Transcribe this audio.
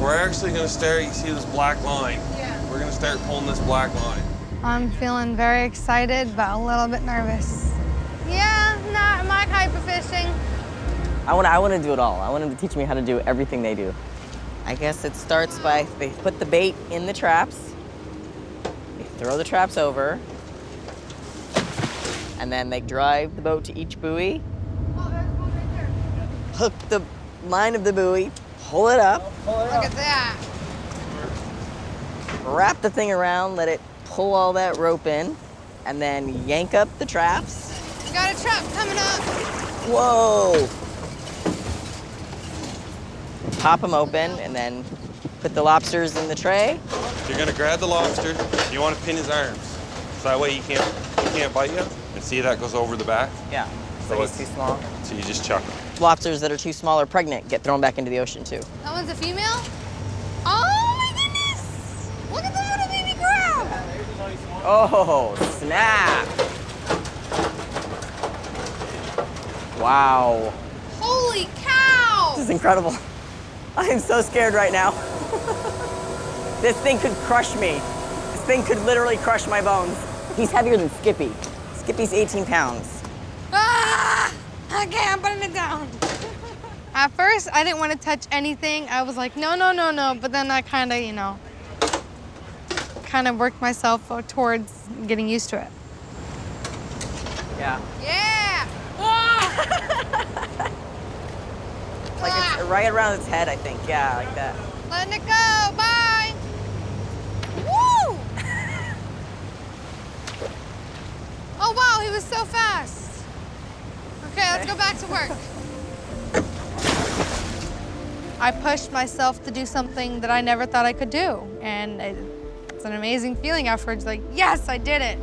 We're actually gonna start, you see this black line? Yeah. We're gonna start pulling this black line. I'm feeling very excited, but a little bit nervous. Yeah, not my type of fishing. I want to do it all. I want them to teach me how to do everything they do. I guess it starts by they put the bait in the traps, they throw the traps over, and then they drive the boat to each buoy, Oh, there's one right there. hook the line of the buoy, pull it up, Look at that. wrap the thing around, let it pull all that rope in, and then yank up the traps. We got a trap coming up. Whoa! Pop them open and then put the lobsters in the tray. You're gonna grab the lobster, you wanna pin his arms. So that way he can't bite you. And see that goes over the back? Yeah, so he's too small. So you just chuck him. Lobsters that are too small or pregnant get thrown back into the ocean too. That one's a female? Oh my goodness! Look at the little baby crab! Oh, snap! Wow, Holy cow! this is incredible. I am so scared right now. This thing could crush me. This thing could literally crush my bones. He's heavier than Skippy. Skippy's 18 pounds. Ah! Okay, I'm putting it down. At first, I didn't want to touch anything. I was like, no, no, no, no. But then I kind of, worked myself towards getting used to it. Yeah. Yeah! Ah! Like it's right around its head, I think. Yeah, like that. Letting it go. Bye. Woo! Oh, wow, he was so fast. Okay, let's go back to work. I pushed myself to do something that I never thought I could do. And it's an amazing feeling afterwards, like, yes, I did it.